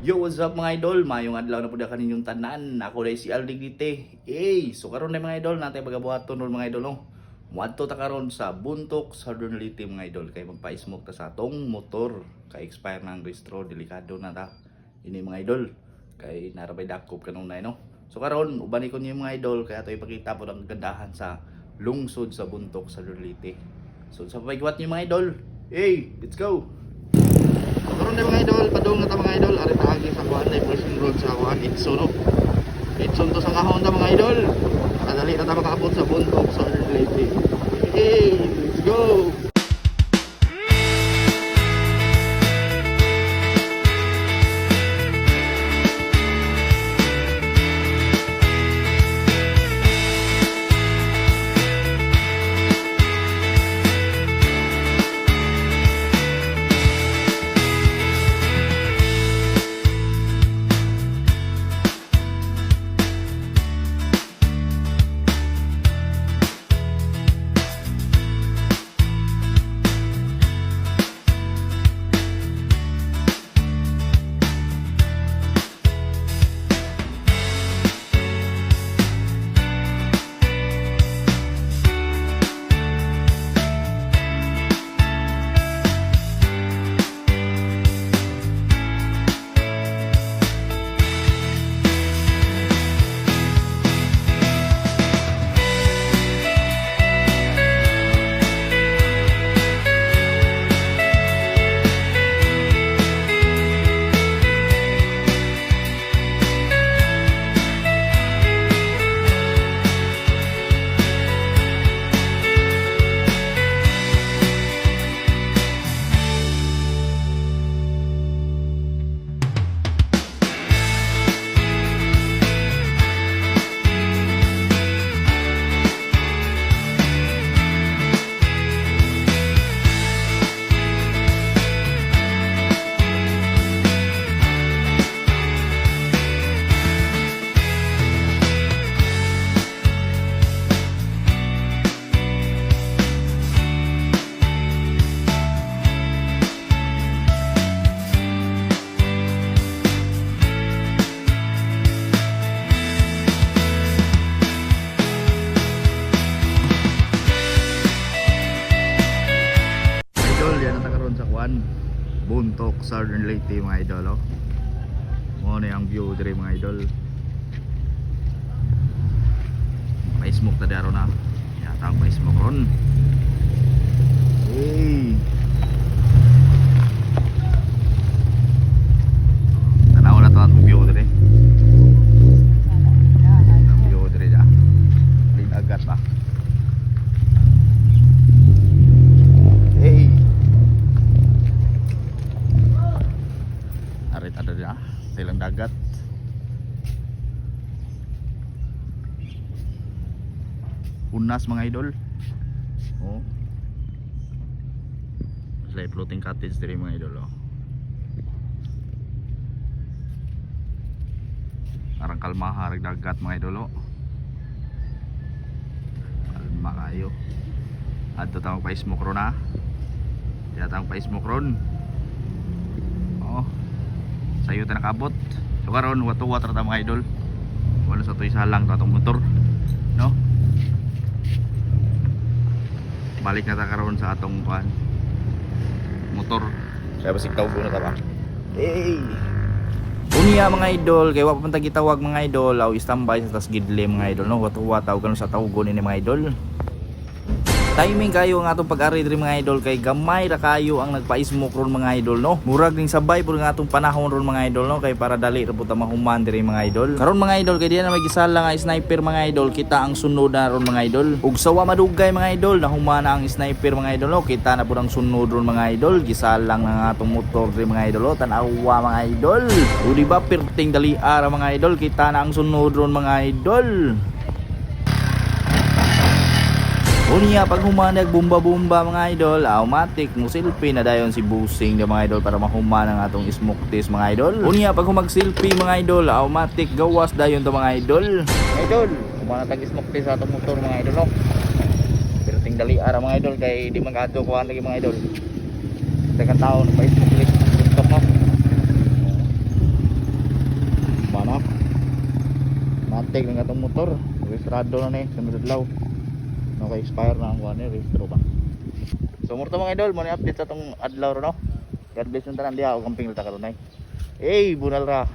Yo, what's up mga idol? Mayong adlaw na po da kaninyong tanan. Ako dai si Aldig Dite. So karon na mga idol, natay pagabuhaton ron mga idol no. Muadto ta karon sa Buntok Southern Leyte mga idol kay magpa-smoke ta sa atong motor. Kay expire na ang registro, delikado na ta. Ini mga idol. Kay narabay dakop kanunay no. So karon ubani ko niyo mga idol kay ato ipakita po ang kagandahan sa lungsod sa Buntok Southern Leyte. So sa pagwat niyo mga idol. Let's go. Karon na mga idol, padung na ta mga idol, ari ta agi sa kuan diversion road sa kuan Itso no. Itso to sa kahon ta mga idol. Kadali na ta makaabot sa Buntok Southern Leyte. Let's go. Buntok Southern Leyte mga idol oh. Mo na ang view dire mga idol. Pa-smoke ta daro na. Yata ang pa-smoke ron. Tanaw na to ang view dire. Ang view dire ja. Din agat ba. Ada dia silang dagat. Unas mga idol. Oh. Sila floating cottage diri mga idol oh. Arang kalma harag dagat mga idol oh. Kalma kayo. Adto ta pa smoke ron ha. Yata pa smoke ron. Oh. Sayo ta nakabot. So karon water ta mga idol. Wala sa toy salang ta atong motor, no? Balik na ta karon sa atong kuan motor. Kaya basig tawgo na ta ba. Unya mga idol, kay wa pa man ta gitawag mga idol, aw standby sa tas gidle mga idol no. Wataw kanon sa tawgon ini mga idol. Timing kayo ang atong pag-ari diri mga idol kay gamay ra kayo ang nagpa-smoke ron mga idol no. Murag ning sabay pud nga atong panahon ron mga idol no kay para dali ra pud ta mahuman diri mga idol. Karon mga idol kay diyan na may gisala nga sniper mga idol, kita ang sunod na ron mga idol. Ug sawa madugay mga idol, nahumana ang sniper mga idol no. Kita na pud ang sunod ron mga idol, gisalang nga atong motor diri mga idol. Tan-awa mga idol. O di ba perting dali ara mga idol, kita na ang sunod ron mga idol. Unya pag humanag bumba-bumba mga idol, automatic mo selfie na dayon si Busing na mga idol para mahuman ang atong smoke test mga idol. Unya pag humag selfie mga idol, automatic gawas dayon to mga idol. Idol, humana tag smoke test sa atong motor mga idol no. Pero ting dali ara mga idol kay di man kadto kuan lagi mga idol. Dagan taon pa smoke test stop mo. matik ng atong motor. Registrado na ni sa Madadlaw. Naka-expire na ang kuha ni registro pa. So murto mga idol, mo ni update sa atong adlaw ro no. God bless yung tanan diha og camping ta karon ay. Bunal ra.